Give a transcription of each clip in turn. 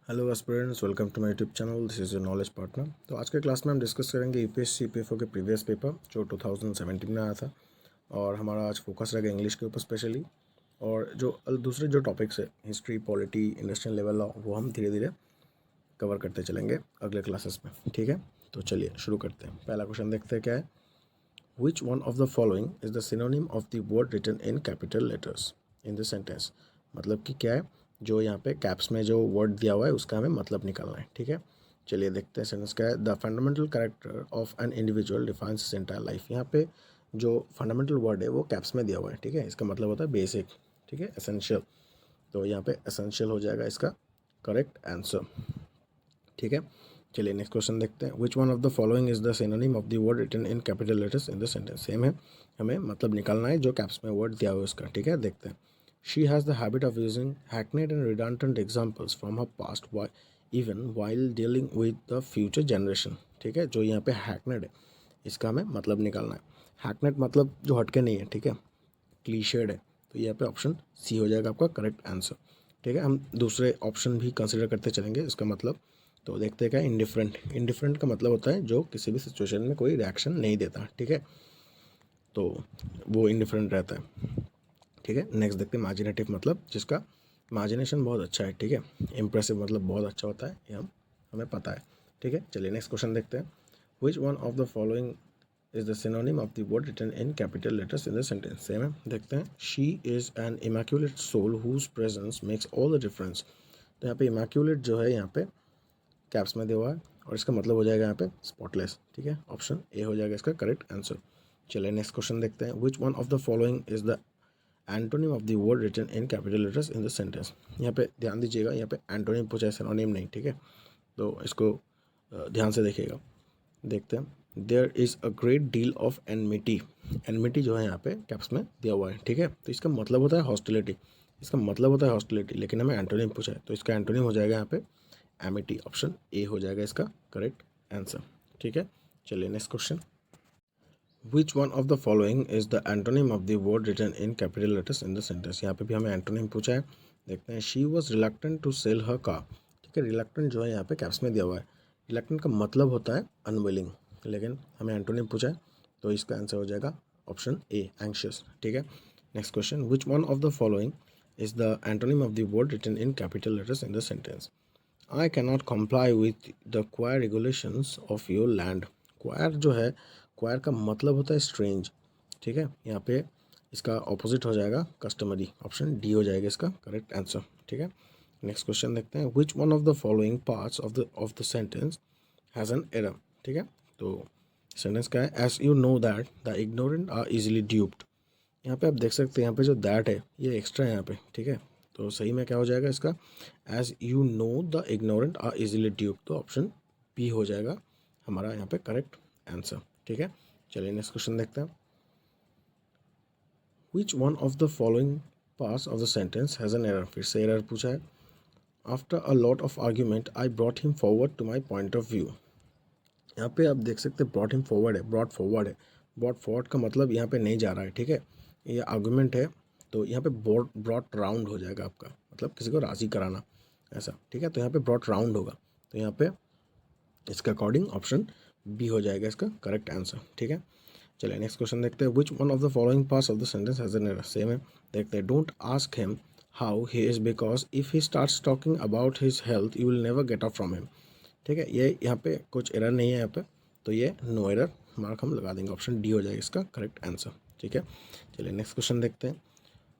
Hello aspirants, welcome to my YouTube channel. This is your knowledge partner. तो आज के class में हम डिस्कस करेंगे यूपीएससी यूपीएफओ के प्रीवियस पेपर जो 2017 में आया था। और हमारा आज फोकस रहेगा इंग्लिश के ऊपर स्पेशली। और जो दूसरे जो टॉपिक्स है history, polity, industrial level law, वो हम धीरे धीरे कवर करते चलेंगे अगले क्लासेस में। ठीक है, तो चलिए शुरू करते हैं। पहला क्वेश्चन देखते हैं क्या है। Which one of the following is the synonym of the word written in capital letters in the sentence. मतलब कि क्या है, जो यहाँ पे कैप्स में जो वर्ड दिया हुआ है उसका हमें मतलब निकालना है। ठीक है, चलिए देखते हैं सेंटेंस क्या है। The fundamental character of an individual defines his entire life. यहाँ पे जो फंडामेंटल वर्ड है वो कैप्स में दिया हुआ है। ठीक है, इसका मतलब होता है बेसिक। ठीक है, एसेंशियल। तो यहाँ पे एसेंशियल हो जाएगा इसका करेक्ट आंसर। ठीक है, चलिए नेक्स्ट क्वेश्चन देखते हैं। Which one of the following is the synonym of the word written in capital letters in the sentence. Same है, हमें मतलब निकालना है जो कैप्स में वर्ड दिया हुआ है उसका। ठीक है, देखते हैं। She has the habit of using hackneyed and redundant examples from her past even while dealing with the future generation. ठीक है, जो यहाँ पे हैकनेड है इसका हमें मतलब निकालना है। हैकनेड मतलब जो हटके नहीं है, ठीक है, क्लीशेड है। तो यहाँ पे ऑप्शन सी हो जाएगा आपका करेक्ट आंसर। ठीक है, हम दूसरे ऑप्शन भी कंसिडर करते चलेंगे इसका मतलब। तो देखते हैं क्या, इंडिफरेंट। इंडिफरेंट का मतलब होता है जो किसी भी सिचुएशन में कोई रिएक्शन नहीं देता। ठीक है, तो वो इंडिफरेंट रहता है। ठीक है, नेक्स्ट देखते हैं इमेजिनेटिव, मतलब जिसका इमेजिनेशन बहुत अच्छा है। ठीक है, इंप्रेसिव मतलब बहुत अच्छा होता है, ये हमें पता है। ठीक है, चलिए नेक्स्ट क्वेश्चन देखते हैं। Which one of the following is the synonym of the word written in capital letters in the sentence. Same है, देखते हैं। She is an immaculate soul whose presence makes all the difference. तो यहाँ पे immaculate जो है यहाँ पे कैप्स में दिया हुआ है और इसका मतलब हो जाएगा यहाँ पे स्पॉटलेस। ठीक है, ऑप्शन ए हो जाएगा इसका करेक्ट आंसर। चलिए नेक्स्ट क्वेश्चन देखते हैं। Which one of the following is the antonym of the word written in capital letters in the sentence. यहाँ पे ध्यान दीजिएगा, यहाँ पे एंटोनिम पूछा है, सिनोनिम नहीं। ठीक है, तो इसको ध्यान से देखिएगा। देखते हैं। There is a great deal of enmity. Enmity जो है यहाँ पे कैप्स में दिया हुआ है। ठीक है, तो इसका मतलब होता है हॉस्टिलिटी। इसका मतलब होता है हॉस्टिलिटी, लेकिन हमें एंटोनिम पूछा है तो इसका एंटोनिम हो जाएगा यहाँ पे एमिटी। ऑप्शन ए हो जाएगा इसका करेक्ट आंसर। ठीक है, चलिए next question. Which one of the following is the antonym of the word written in capital letters in the sentence. यहाँ पे भी हमें एंटोनिम पूछा है। देखते हैं। She was reluctant to sell her car. ठीक है, रिलक्टेंट जो है यहाँ पे कैप्स में दिया हुआ है। रिलक्टेंट का मतलब होता है अनविलिंग, लेकिन हमें एंटोनिम पूछा है तो इसका आंसर हो जाएगा ऑप्शन ए एंग्शियस। ठीक है, next question. Which one of the following is the antonym of the word written in capital letters in the sentence. I cannot comply with the choir regulations of your land। Choir जो है, क्वायर का मतलब होता है strange. ठीक है, यहाँ पे इसका ऑपोजिट हो जाएगा कस्टमरी। ऑप्शन डी हो जाएगा इसका करेक्ट आंसर। ठीक है, नेक्स्ट क्वेश्चन देखते हैं। Which one of the following parts of the sentence has an error. ठीक है, तो सेंटेंस क्या है। As you know that the ignorant are easily duped. यहाँ पे आप देख सकते हैं, यहाँ पे जो दैट है ये एक्स्ट्रा है यहाँ पे। ठीक है, तो सही में क्या हो जाएगा इसका, as you know the ignorant are easily dupe. तो ऑप्शन बी हो जाएगा हमारा यहाँ पे करेक्ट आंसर। ठीक है, चलिए नेक्स्ट क्वेश्चन देखते हैं। Which one of the following parts of the sentence has an error. फिर से एरर पूछा है। After a lot of argument I brought him forward to my point of view. यहाँ पे आप देख सकते हैं ब्रॉट हिम फॉरवर्ड है, ब्रॉट फॉरवर्ड है। ब्रॉट फॉरवर्ड का मतलब यहाँ पे नहीं जा रहा है। ठीक है, ये आर्गूमेंट है, तो यहाँ पे ब्रॉट राउंड हो जाएगा आपका, मतलब किसी को राज़ी कराना ऐसा। ठीक है, तो यहाँ पे ब्रॉट राउंड होगा, तो यहाँ पे इसका अकॉर्डिंग ऑप्शन बी हो जाएगा इसका करेक्ट आंसर। ठीक है, चलिए नेक्स्ट क्वेश्चन देखते हैं। Which one of the following parts of the sentence has an error. Same है, देखते हैं। Don't ask him how he is because if he starts talking about his health you will never get up from him. ठीक है, ये यहाँ पे कुछ error नहीं है यहाँ पे, तो ये नो एरर मार्क हम लगा देंगे। ऑप्शन डी हो जाएगा इसका करेक्ट आंसर। ठीक है, चलिए नेक्स्ट क्वेश्चन देखते हैं।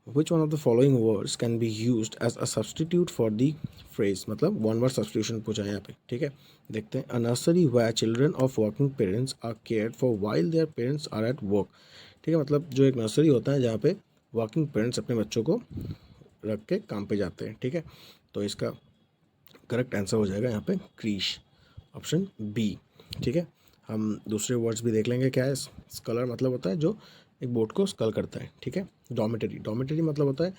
Which one of the following words can be used as a substitute for the phrase. मतलब वन वर्ड सब्सटीट्यूशन पूछा है यहाँ पे। ठीक है, देखते हैं। A nursery where children of working parents are cared for while their parents are at work. ठीक है, मतलब जो एक नर्सरी होता है जहाँ पे वर्किंग पेरेंट्स अपने बच्चों को रख के काम पे जाते हैं। ठीक है, तो इसका करेक्ट आंसर हो जाएगा यहाँ पे क्रीश। Option B. ठीक है, हम दूसरे वर्ड्स भी देख लेंगे क्या है। स्कलर मतलब होता है जो एक बोट को स्कल करता है। ठीक है, डॉमेटरी। डॉमेटरी मतलब होता है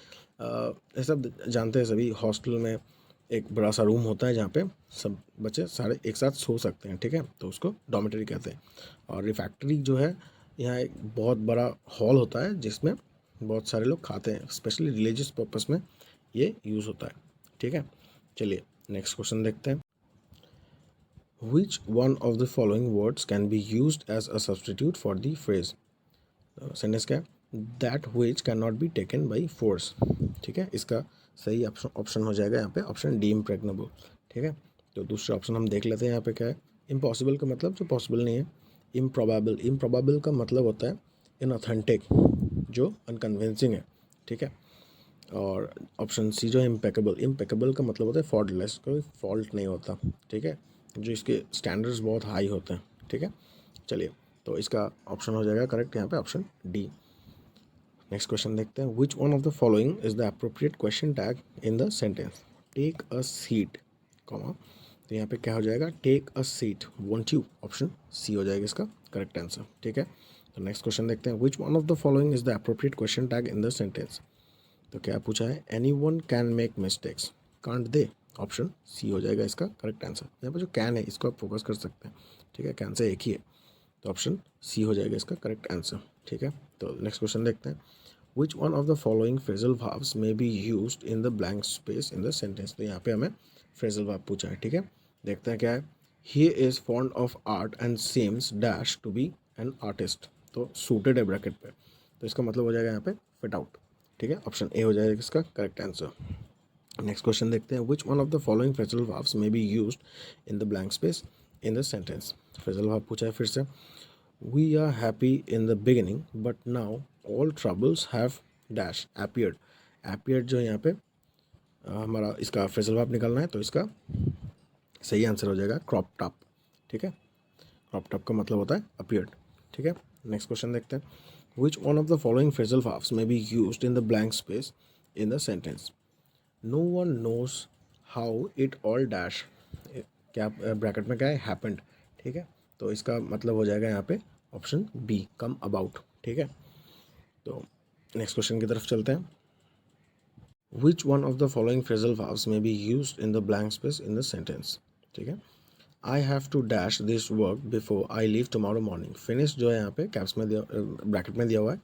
ऐसा जानते हैं सभी, हॉस्टल में एक बड़ा सा रूम होता है जहाँ पे सब बच्चे सारे एक साथ सो सकते हैं। ठीक है, तो उसको डॉमेटरी कहते हैं। और रिफैक्ट्री जो है, यहाँ एक बहुत बड़ा हॉल होता है जिसमें बहुत सारे लोग खाते हैं, स्पेशली रिलीजियस पर्पस में ये यूज़ होता है। ठीक है, चलिए नेक्स्ट क्वेश्चन देखते हैं, which one of the following words can be used as a substitute for the phrase. Sentence क्या है, that which can not be taken by force. ठीक है, इसका सही ऑप्शन हो जाएगा यहाँ पे ऑप्शन डी, इम्प्रेग्नेबल। ठीक है, तो दूसरा ऑप्शन हम देख लेते हैं। यहाँ पे क्या है, इम्पॉसिबल का मतलब जो पॉसिबल नहीं है। इम्प्रोबेबल, इम्प्रोबेबल का मतलब होता है इनऑथेंटिक, जो अनकन्विंसिंग है। ठीक है, और ऑप्शन सी जो है इम्पेकेबल, इम्पेकेबल का मतलब होता है फॉल्टलेस, कोई फॉल्ट नहीं होता। ठीक है, जो इसके स्टैंडर्ड्स बहुत हाई होते हैं। ठीक है, चलिए, तो इसका ऑप्शन हो जाएगा करेक्ट यहाँ पे ऑप्शन डी। नेक्स्ट क्वेश्चन देखते हैं, which one of the following is the appropriate question tag in the sentence. Take a seat, comma, तो यहाँ पे क्या हो जाएगा, take a seat, won't you, option C हो जाएगा इसका करेक्ट आंसर। ठीक है, तो नेक्स्ट क्वेश्चन देखते हैं, which one of the following is the appropriate question tag in the sentence. तो क्या पूछा है, anyone can make mistakes, can't they, option C हो जाएगा इसका करेक्ट आंसर। यहाँ पर जो कैन है इसको आप फोकस कर सकते हैं। ठीक है, कैन से एक ही है, तो ऑप्शन सी हो जाएगा इसका करेक्ट आंसर। ठीक है, तो नेक्स्ट क्वेश्चन देखते हैं, which one of the following phrasal verbs may be used in the blank space in the sentence. तो यहाँ पे हमें फ्रेजल वर्ब पूछा है। ठीक है, देखते हैं क्या है, he is fond of art and seems dash to be an artist, तो सूटेड है ब्रैकेट पे, तो इसका मतलब हो जाएगा यहाँ पे फिट आउट। ठीक है, ऑप्शन ए हो जाएगा इसका करेक्ट आंसर। नेक्स्ट क्वेश्चन देखते हैं, which one of the following phrasal verbs may be used in the blank space in the sentence. Phrasal verb पूछा है फिर से, We are happy in the beginning, but now all troubles have dash appeared. Appeared जो यहाँ पे हमारा इसका phrasal verb निकालना है, तो इसका सही आंसर हो जाएगा क्रॉप टॉप। ठीक है, क्रॉप टॉप का मतलब होता है appeared। ठीक है, नेक्स्ट क्वेश्चन देखते हैं, which one of the following phrasal verbs may be used in the blank space in the sentence. No one knows how it all dash, क्या ब्रैकेट में क्या है, हैपेंड। ठीक है, तो इसका मतलब हो जाएगा यहाँ पे ऑप्शन बी, कम अबाउट। ठीक है, तो नेक्स्ट क्वेश्चन की तरफ चलते हैं, which one of the following phrasal verbs में be used in the blank space in the sentence. ठीक है, I have to dash this work before I leave tomorrow morning. Finish जो है यहाँ पे कैप्स में दिया, ब्रैकेट में दिया हुआ है,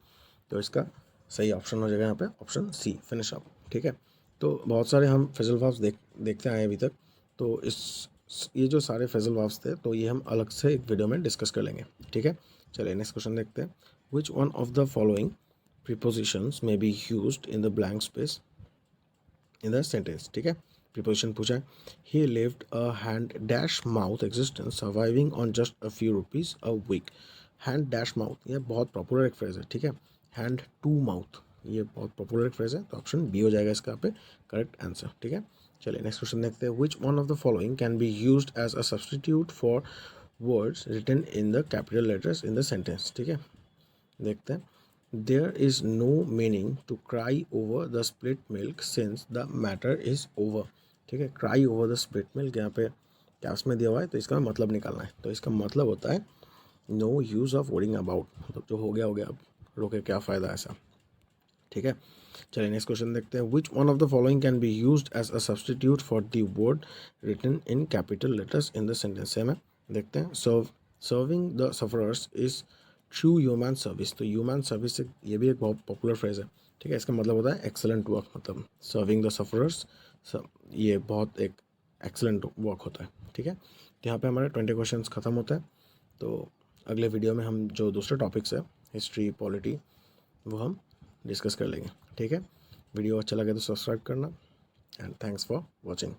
तो इसका सही ऑप्शन हो जाएगा यहाँ पे ऑप्शन सी, फिनिश अप। ठीक है, तो बहुत सारे हम फ्रेजल वर्ब्स देखते आए अभी तक, तो ये जो सारे फ्रेजल वर्ब्स थे, तो ये हम अलग से एक वीडियो में डिस्कस कर लेंगे। ठीक है, चलिए नेक्स्ट क्वेश्चन देखते हैं, which one of the following prepositions may be used in the blank space in the sentence. ठीक है, प्रीपोजिशन पूछा है, he lived a hand dash mouth existence surviving on just a few rupees a week. Hand dash mouth, ये बहुत popular एक phrase है। ठीक है, हैंड टू माउथ, ये बहुत पॉपुलर एक फ्रेज है, तो ऑप्शन बी हो जाएगा इसका पे करेक्ट आंसर। ठीक है, चलिए नेक्स्ट क्वेश्चन देखते हैं, which one of the following can be used as a substitute for words written in the capital letters in the sentence. ठीक है, देखते हैं, there is no meaning to cry over the split milk since the matter is over. ठीक है, cry over the split milk यहाँ पे caps में दिया हुआ है, तो इसका मतलब निकालना है, तो इसका मतलब होता है no use of worrying about, मतलब जो हो गया, अब रोके क्या फ़ायदा ऐसा। ठीक है, चलिए नेक्स्ट क्वेश्चन देखते हैं, which one of the following can be used as a substitute for the word written in capital letters in the sentence. में देखते हैं, serving the sufferers is true human service. तो ह्यूमन सर्विस ये भी एक बहुत पॉपुलर फ्रेज है। ठीक है, इसका मतलब होता है एक्सेलेंट वर्क, मतलब सर्विंग द सफरर्स, ये बहुत एक एक्सेलेंट वर्क होता है। ठीक है, तो यहाँ पे हमारे 20 क्वेश्चन ख़त्म होता है, तो अगले वीडियो में हम जो दूसरे टॉपिक्स है, हिस्ट्री, पॉलिटी, वो हम डिस्कस कर लेंगे। ठीक है, वीडियो अच्छा लगे तो सब्सक्राइब करना, एंड थैंक्स फॉर वॉचिंग।